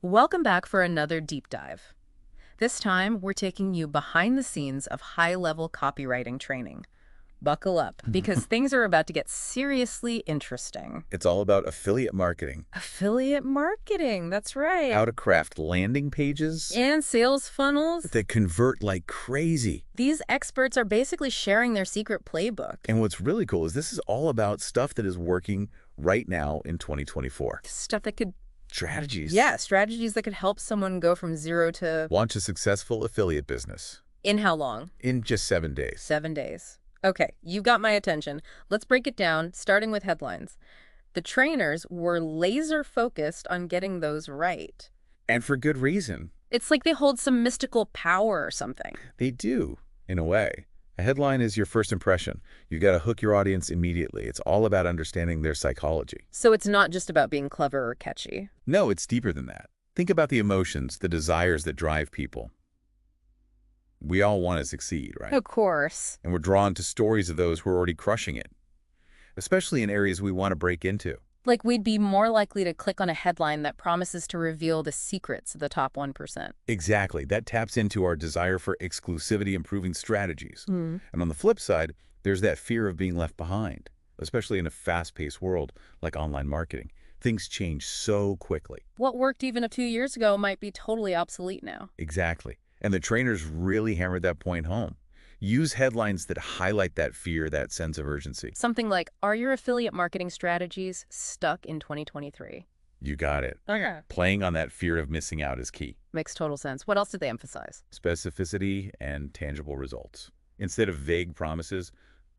Welcome back for another deep dive. This time, we're taking you behind the scenes of high-level copywriting training. Buckle up, because things are about to get seriously interesting. It's all about affiliate marketing, Affiliate marketing, that's right. how to craft landing pages And sales funnels. that convert like crazy. These experts are basically sharing their secret playbook. And what's really cool is this is all about stuff that is working right now in 2024. Stuff that could, Strategies. strategies that could help someone go from zero to... Launch a successful affiliate business In how long? in just 7 days. 7 days. Okay, you've got my attention. Let's break it down, starting with headlines. The trainers were laser focused on getting those right. And for good reason. It's like they hold some mystical power or something. They do, in a way. A headline is your first impression. You've got to hook your audience immediately. It's all about understanding their psychology. So it's not just about being clever or catchy. No, it's deeper than that. Think about the emotions, the desires that drive people. We all want to succeed, right? Of course. And we're drawn to stories of those who are already crushing it, especially in areas we want to break into. Like we'd be more likely to click on a headline that promises to reveal the secrets of the top 1%. Exactly. That taps into our desire for exclusivity and proving strategies. Mm. And on the flip side, there's that fear of being left behind, especially in a fast-paced world like online marketing. Things change so quickly. What worked even a few years ago might be totally obsolete now. Exactly. And the trainers really hammered that point home. Use headlines that highlight that fear, that sense of urgency. Something like, are your affiliate marketing strategies stuck in 2023? You got it. Okay. Playing on that fear of missing out is key. Makes total sense. What else did they emphasize? Specificity and tangible results. Instead of vague promises,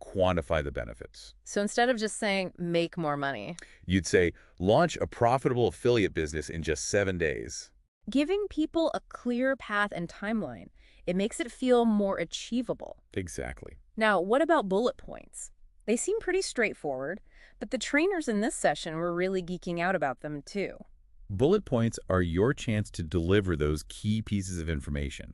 quantify the benefits. So instead of just saying, make more money, You'd say, launch a profitable affiliate business in just 7 days. giving people a clear path and timeline, it makes it feel more achievable. Exactly. Now, what about bullet points? They seem pretty straightforward, but the trainers in this session were really geeking out about them too. Bullet points are your chance to deliver those key pieces of information.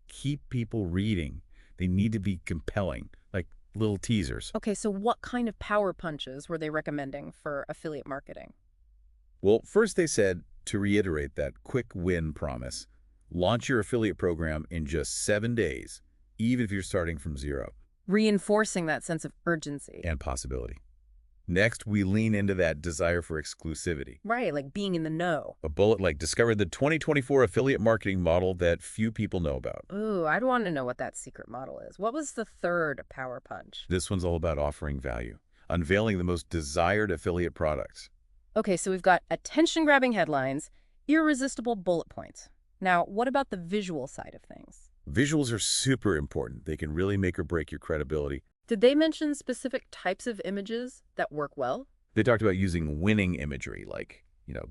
Keep people reading. They need to be compelling, like little teasers. Okay, so what kind of power punches were they recommending for affiliate marketing? Well, first they said, to reiterate that quick win promise, launch your affiliate program in just 7 days, even if you're starting from zero. Reinforcing that sense of urgency. And possibility. Next, we lean into that desire for exclusivity. Right, like being in the know. A bullet like discover the 2024 affiliate marketing model that few people know about. Ooh, I'd want to know what that secret model is. What was the third power punch? This one's all about offering value, unveiling the most desired affiliate products. Okay, so we've got attention-grabbing headlines, irresistible bullet points. Now, what about the visual side of things? Visuals are super important. They can really make or break your credibility. Did they mention specific types of images that work well? They talked about using winning imagery, like,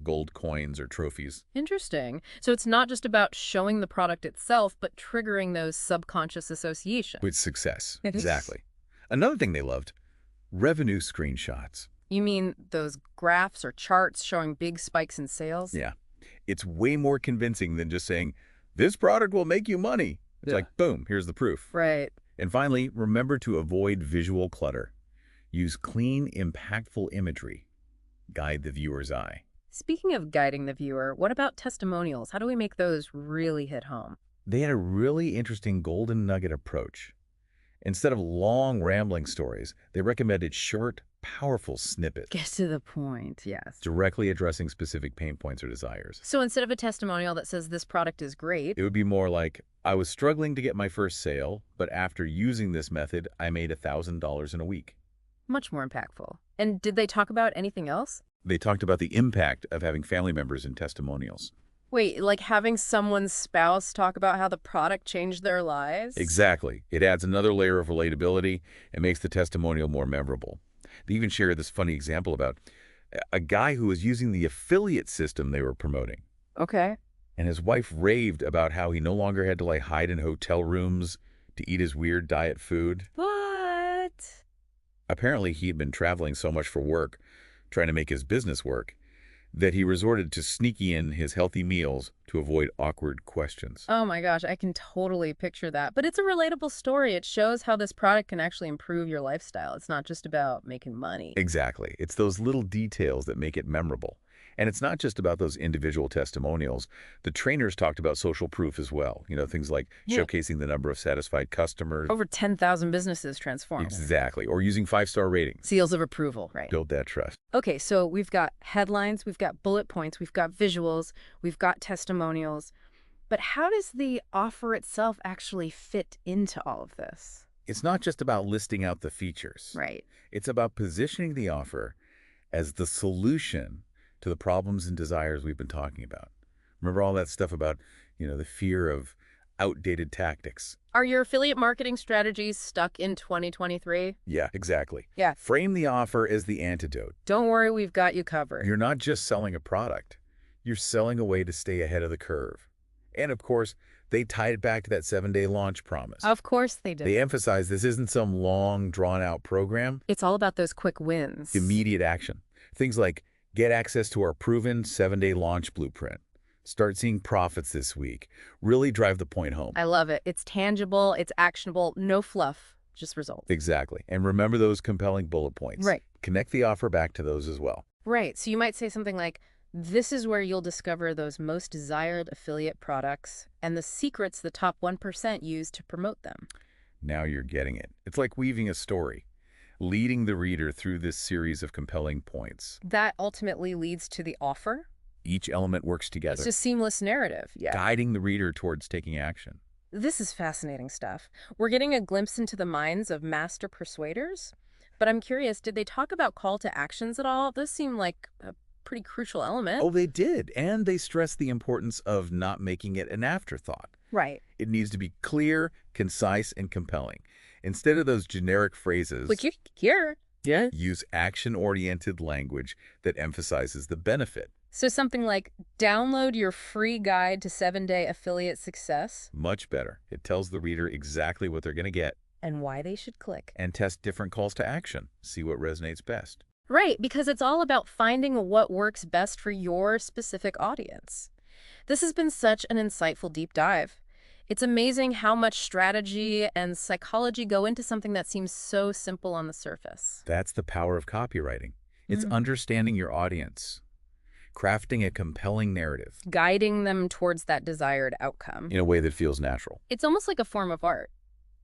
gold coins or trophies. Interesting. So it's not just about showing the product itself, but triggering those subconscious associations. With success. Exactly. Another thing they loved, revenue screenshots. You mean those graphs or charts showing big spikes in sales? Yeah. It's way more convincing than just saying, this product will make you money. It's like, boom, here's the proof. Right. And finally, remember to avoid visual clutter. Use clean, impactful imagery. Guide the viewer's eye. Speaking of guiding the viewer, what about testimonials? How do we make those really hit home? They had a really interesting golden nugget approach. Instead of long, rambling stories, they recommended short, powerful snippets, Get to the point, yes. directly addressing specific pain points or desires. So instead of a testimonial that says this product is great, It would be more like, I was struggling to get my first sale, but after using this method, I made $1,000 in a week. much more impactful. And did they talk about anything else? They talked about the impact of having family members in testimonials. Wait, like having someone's spouse talk about how the product changed their lives? Exactly. It adds another layer of relatability and makes the testimonial more memorable. They even shared this funny example about a guy who was using the affiliate system they were promoting. Okay. And his wife raved about how he no longer had to hide in hotel rooms to eat his weird diet food. What? Apparently, he had been traveling so much for work, trying to make his business work, that he resorted to sneaking in his healthy meals to avoid awkward questions. Oh my gosh, I can totally picture that. But it's a relatable story. It shows how this product can actually improve your lifestyle. It's not just about making money. Exactly. It's those little details that make it memorable. And it's not just about those individual testimonials. The trainers talked about social proof as well. Things like showcasing the number of satisfied customers. Over 10,000 businesses transformed. Exactly. Or using 5-star ratings. Seals of approval, right? Build that trust. Okay, so we've got headlines, we've got bullet points, we've got visuals, we've got testimonials. But how does the offer itself actually fit into all of this? It's not just about listing out the features. Right. It's about positioning the offer as the solution to the problems and desires we've been talking about. Remember all that stuff about, the fear of outdated tactics? Are your affiliate marketing strategies stuck in 2023? Yeah, exactly. Yeah. Frame the offer as the antidote. Don't worry, we've got you covered. You're not just selling a product. You're selling a way to stay ahead of the curve. And of course, they tied it back to that 7-day launch promise. Of course they did. They emphasize this isn't some long, drawn-out program. It's all about those quick wins. Immediate action. Things like get access to our proven 7-day launch blueprint. Start seeing profits this week. Really drive the point home. I love it. It's tangible, it's actionable, no fluff, just results. Exactly. And remember those compelling bullet points. Right. Connect the offer back to those as well. Right. So you might say something like, this is where you'll discover those most desired affiliate products and the secrets the top 1% use to promote them. Now you're getting it. It's like weaving a story, leading the reader through this series of compelling points. That ultimately leads to the offer. Each element works together. It's a seamless narrative. Yeah. Guiding the reader towards taking action. This is fascinating stuff. We're getting a glimpse into the minds of master persuaders. But I'm curious, did they talk about call to actions at all? Those seem like a pretty crucial element. Oh, they did. And they stressed the importance of not making it an afterthought. Right. It needs to be clear, concise, and compelling. Instead of those generic phrases, Click here. Yeah. use action-oriented language that emphasizes the benefit. So something like, download your free guide to 7-day affiliate success. Much better. It tells the reader exactly what they're going to get. And why they should click. And test different calls to action. See what resonates best. Right, because it's all about finding what works best for your specific audience. This has been such an insightful deep dive. It's amazing how much strategy and psychology go into something that seems so simple on the surface. That's the power of copywriting. It's understanding your audience, crafting a compelling narrative Guiding them towards that desired outcome. in a way that feels natural. It's almost like a form of art.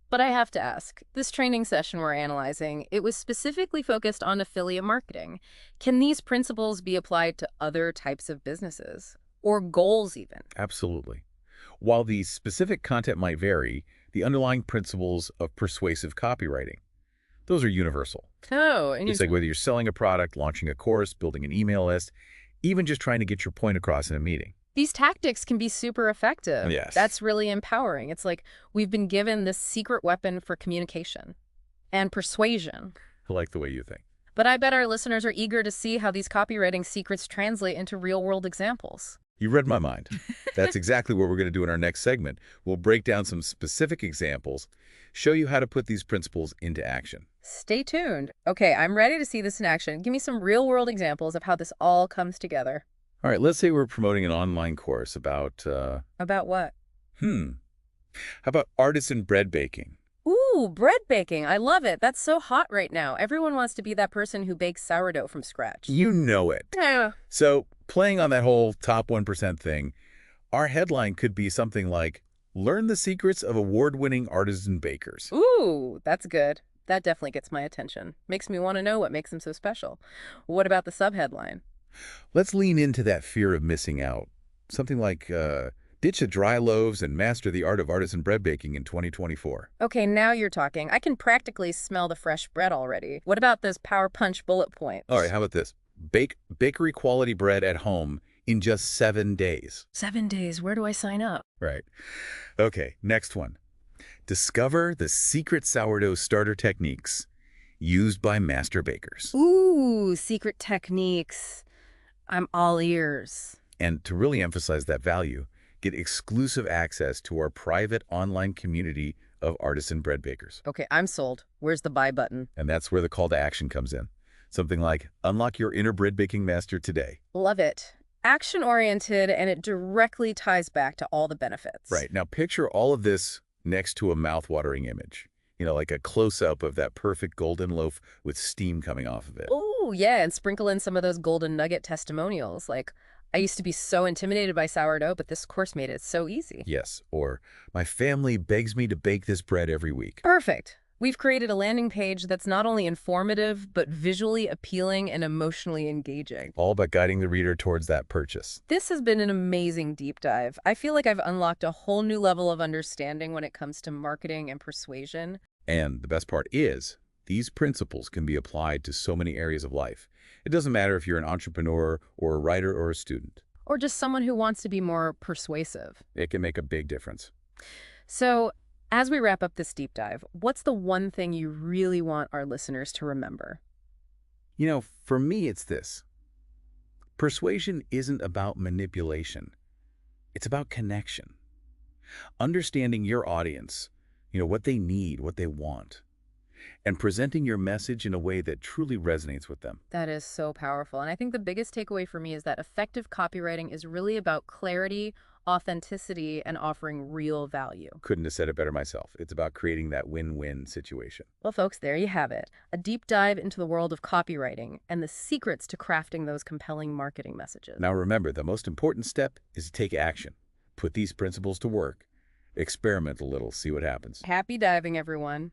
But I have to ask, this training session we're analyzing, it was specifically focused on affiliate marketing. Can these principles be applied to other types of businesses? Or goals even? Absolutely. While the specific content might vary, the underlying principles of persuasive copywriting, those are universal. Oh, and It's like whether you're selling a product, launching a course, building an email list, even just trying to get your point across in a meeting. these tactics can be super effective. Yes. That's really empowering. It's like we've been given this secret weapon for communication and persuasion. I like the way you think. But I bet our listeners are eager to see how these copywriting secrets translate into real-world examples. You read my mind. That's exactly what we're going to do in our next segment. We'll break down some specific examples, show you how to put these principles into action. Stay tuned. Okay, I'm ready to see this in action. Give me some real-world examples of how this all comes together. All right, let's say we're promoting an online course about, About what? how about artisan bread baking? Ooh, bread baking. I love it. That's so hot right now. Everyone wants to be that person who bakes sourdough from scratch. You know it. Yeah. So playing on that whole top 1% thing, our headline could be something like, Learn the Secrets of Award-Winning Artisan Bakers. Ooh, that's good. That definitely gets my attention. Makes me want to know what makes them so special. What about the subheadline? Let's lean into that fear of missing out. Something like, Ditch the dry loaves and master the art of artisan bread baking in 2024. Okay, now you're talking. I can practically smell the fresh bread already. What about those power punch bullet points? All right, how about this? Bake bakery quality bread at home in just 7 days. 7 days. Where do I sign up? Right. Okay, next one. Discover the secret sourdough starter techniques used by master bakers. Ooh, secret techniques. I'm all ears. And to really emphasize that value, get exclusive access to our private online community of artisan bread bakers. Okay, I'm sold. Where's the buy button? And that's where the call to action comes in. Something like, unlock your inner bread baking master today. Love it. Action-oriented, and it directly ties back to all the benefits. Right. Now picture all of this next to a mouth-watering image. You know, like a close-up of that perfect golden loaf with steam coming off of it. Ooh, Ooh, yeah, and sprinkle in some of those golden nugget testimonials. Like, I used to be so intimidated by sourdough, but this course made it so easy. Yes, or my family begs me to bake this bread every week. Perfect. We've created a landing page that's not only informative, but visually appealing and emotionally engaging. All but guiding the reader towards that purchase. This has been an amazing deep dive. I feel like I've unlocked a whole new level of understanding when it comes to marketing and persuasion. And the best part is, these principles can be applied to so many areas of life. It doesn't matter if you're an entrepreneur or a writer or a student. Or just someone who wants to be more persuasive. It can make a big difference. So, as we wrap up this deep dive, what's the one thing you really want our listeners to remember? For me, it's this. Persuasion isn't about manipulation. It's about connection. Understanding your audience, what they need, what they want, and presenting your message in a way that truly resonates with them. That is so powerful. And I think the biggest takeaway for me is that effective copywriting is really about clarity, authenticity, and offering real value. Couldn't have said it better myself. It's about creating that win-win situation. Well, folks, there you have it. A deep dive into the world of copywriting and the secrets to crafting those compelling marketing messages. Now remember, the most important step is to take action. Put these principles to work. Experiment a little, see what happens. Happy diving, everyone.